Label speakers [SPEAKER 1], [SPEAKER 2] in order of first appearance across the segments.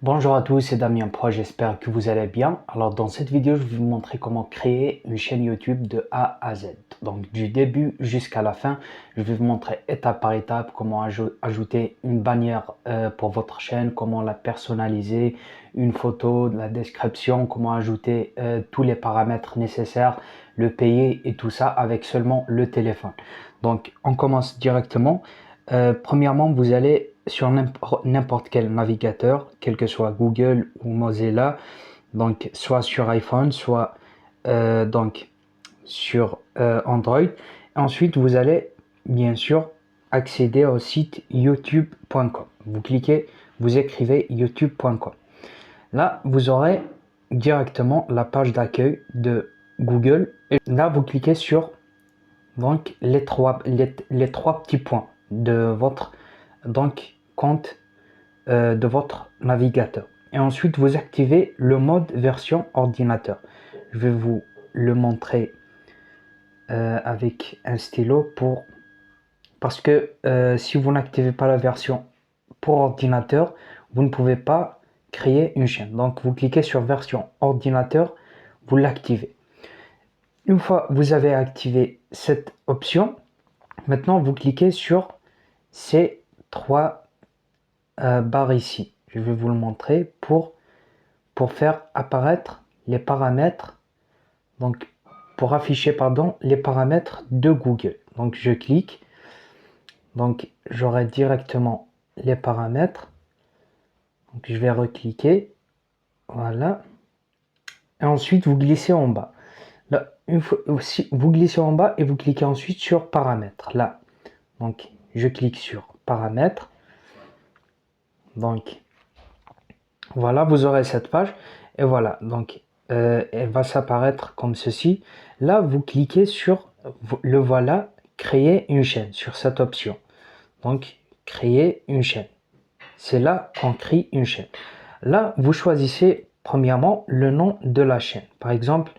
[SPEAKER 1] Bonjour à tous, c'est Damien Pro, j'espère que vous allez bien. Alors dans cette vidéo, je vais vous montrer comment créer une chaîne YouTube de A à Z. Donc du début jusqu'à la fin, je vais vous montrer étape par étape comment ajouter une bannière pour votre chaîne, comment la personnaliser, une photo, la description, comment ajouter tous les paramètres nécessaires, le payer et tout ça avec seulement le téléphone. Donc on commence directement. Premièrement, vous allez sur n'importe quel navigateur, quel que soit Google ou Mozilla, donc soit sur iPhone, soit donc sur Android. Ensuite, vous allez bien sûr accéder au site youtube.com. Vous cliquez, vous écrivez youtube.com. Là, vous aurez directement la page d'accueil de Google. Et là, vous cliquez sur donc les trois petits points de votre donc compte de votre navigateur. Et ensuite, vous activez le mode version ordinateur. Je vais vous le montrer avec un stylo parce que si vous n'activez pas la version pour ordinateur, vous ne pouvez pas créer une chaîne. Donc, vous cliquez sur version ordinateur, vous l'activez. Une fois que vous avez activé cette option, maintenant vous cliquez sur ces trois barres ici. Je vais vous le montrer pour faire apparaître les paramètres, donc pour afficher les paramètres de Google. Donc je clique, donc j'aurai directement les paramètres. Donc je vais recliquer, voilà. Et ensuite vous glissez en bas. Là, une fois, aussi, vous glissez en bas et vous cliquez ensuite sur paramètres. Là, donc je clique sur paramètres. Donc voilà, vous aurez cette page et voilà, donc elle va s'apparaître comme ceci. Là, vous cliquez sur le voilà, créer une chaîne, sur cette option. Donc, créer une chaîne. C'est là qu'on crée une chaîne. Là, vous choisissez premièrement le nom de la chaîne. Par exemple,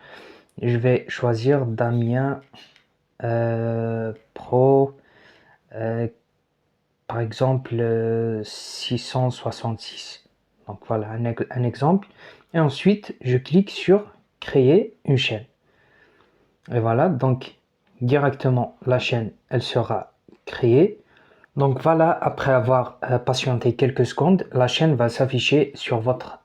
[SPEAKER 1] je vais choisir Damien Pro, par exemple 666. Donc voilà un exemple. Et ensuite, je clique sur créer une chaîne. Et voilà, donc directement la chaîne, elle sera créée. Donc voilà, après avoir patienté quelques secondes, la chaîne va s'afficher sur votre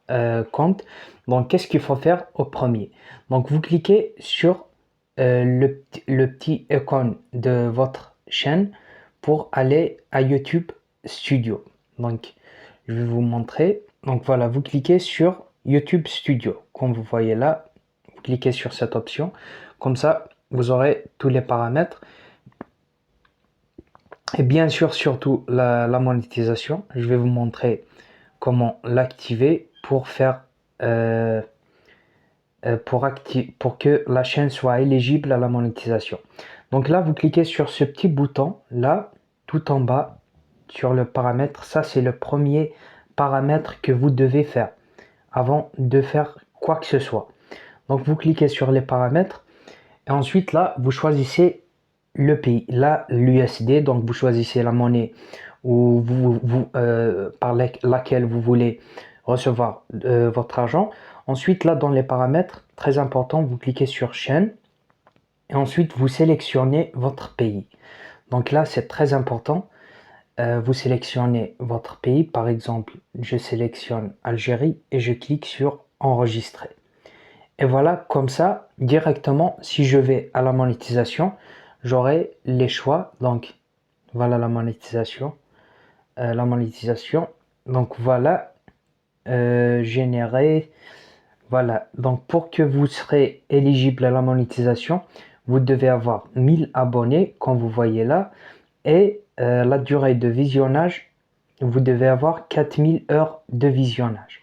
[SPEAKER 1] compte. Donc qu'est-ce qu'il faut faire au premier? Donc vous cliquez sur le petit icône de votre chaîne pour aller à YouTube Studio. Donc je vais vous montrer. Donc voilà, vous cliquez sur YouTube Studio. Comme vous voyez là, vous cliquez sur cette option. Comme ça, vous aurez tous les paramètres. Et bien sûr, surtout la monétisation. Je vais vous montrer comment l'activer pour faire pour que la chaîne soit éligible à la monétisation. Donc là, vous cliquez sur ce petit bouton là, tout en bas, sur le paramètre. Ça, c'est le premier paramètre que vous devez faire avant de faire quoi que ce soit. Donc vous cliquez sur les paramètres et ensuite là, vous choisissez le pays, là l'USD, donc vous choisissez la monnaie par laquelle vous voulez recevoir votre argent. Ensuite là dans les paramètres, très important, vous cliquez sur chaîne et ensuite vous sélectionnez votre pays. Donc là c'est très important, vous sélectionnez votre pays, par exemple je sélectionne Algérie et je clique sur enregistrer. Et voilà, comme ça, directement, si je vais à la monétisation, j'aurai les choix. Donc, voilà la monétisation. La monétisation. Donc, voilà, générer. Voilà. Donc, pour que vous serez éligible à la monétisation, vous devez avoir 1000 abonnés, comme vous voyez là. Et la durée de visionnage, vous devez avoir 4000 heures de visionnage.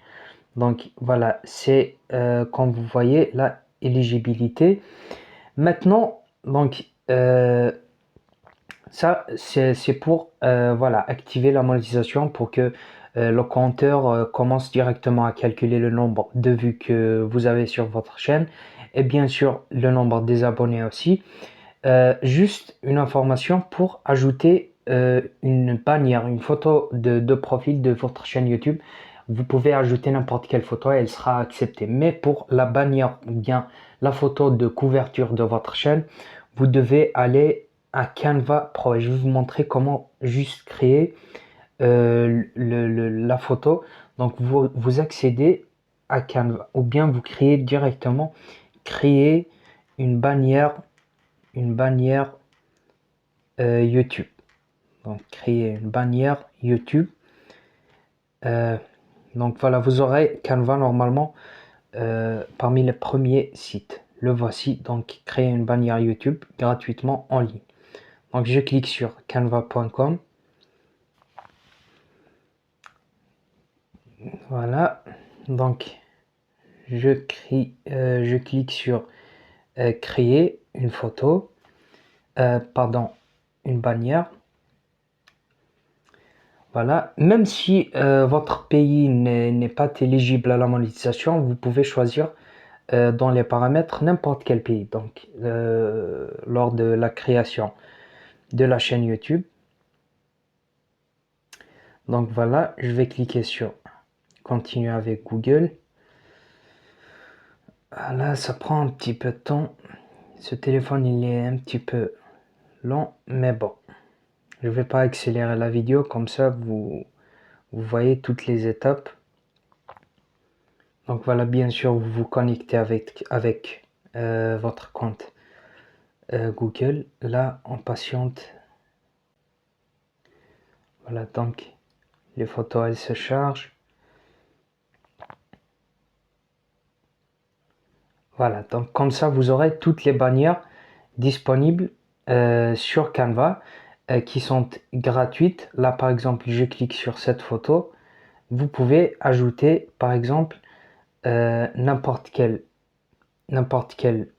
[SPEAKER 1] Donc voilà, c'est comme vous voyez la éligibilité. Maintenant, donc ça c'est pour voilà activer la monétisation pour que le compteur commence directement à calculer le nombre de vues que vous avez sur votre chaîne et bien sûr le nombre des abonnés aussi. Juste une information pour ajouter une bannière, une photo de profil de votre chaîne YouTube. vous pouvez ajouter n'importe quelle photo et elle sera acceptée. Mais pour la bannière ou bien la photo de couverture de votre chaîne, vous devez aller à Canva Pro. Et je vais vous montrer comment juste créer la photo. Donc vous accédez à Canva ou bien vous créez directement créer une bannière YouTube. Donc créer une bannière YouTube. Donc voilà, vous aurez Canva normalement parmi les premiers sites. Le voici, donc créer une bannière YouTube gratuitement en ligne. Donc je clique sur canva.com. Voilà, donc je clique sur créer une photo, une bannière. Voilà, même si votre pays n'est pas éligible à la monétisation, vous pouvez choisir dans les paramètres n'importe quel pays. Donc, lors de la création de la chaîne YouTube. Donc voilà, je vais cliquer sur continuer avec Google. Voilà, ça prend un petit peu de temps. Ce téléphone, il est un petit peu lent, mais bon. Je ne vais pas accélérer la vidéo, comme ça vous voyez toutes les étapes. Donc voilà, bien sûr, vous vous connectez avec votre compte Google. Là, on patiente. Voilà, donc les photos, elles se chargent. Voilà, donc comme ça, vous aurez toutes les bannières disponibles sur Canva qui sont gratuites. Là, par exemple, je clique sur cette photo. Vous pouvez ajouter, par exemple, n'importe quel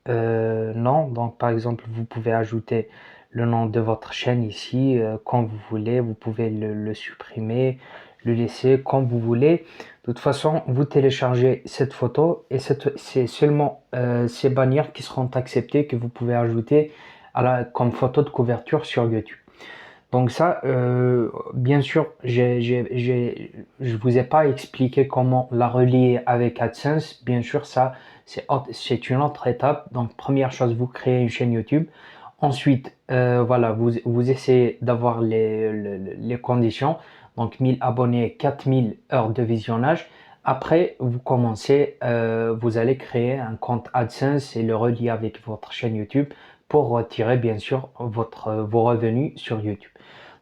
[SPEAKER 1] nom. Donc, par exemple, vous pouvez ajouter le nom de votre chaîne ici quand vous voulez. Vous pouvez le supprimer, le laisser comme vous voulez. De toute façon, vous téléchargez cette photo et c'est seulement ces bannières qui seront acceptées que vous pouvez ajouter comme photo de couverture sur YouTube. Donc ça, bien sûr, je vous ai pas expliqué comment la relier avec AdSense. Bien sûr, ça, c'est une autre étape. Donc, première chose, vous créez une chaîne YouTube. Ensuite, voilà, vous essayez d'avoir les conditions. Donc, 1000 abonnés, 4000 heures de visionnage. Après, vous commencez, vous allez créer un compte AdSense et le relier avec votre chaîne YouTube pour retirer, bien sûr, vos revenus sur YouTube.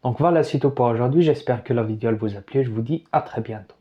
[SPEAKER 1] Donc voilà, c'est tout pour aujourd'hui. J'espère que la vidéo vous a plu. Je vous dis à très bientôt.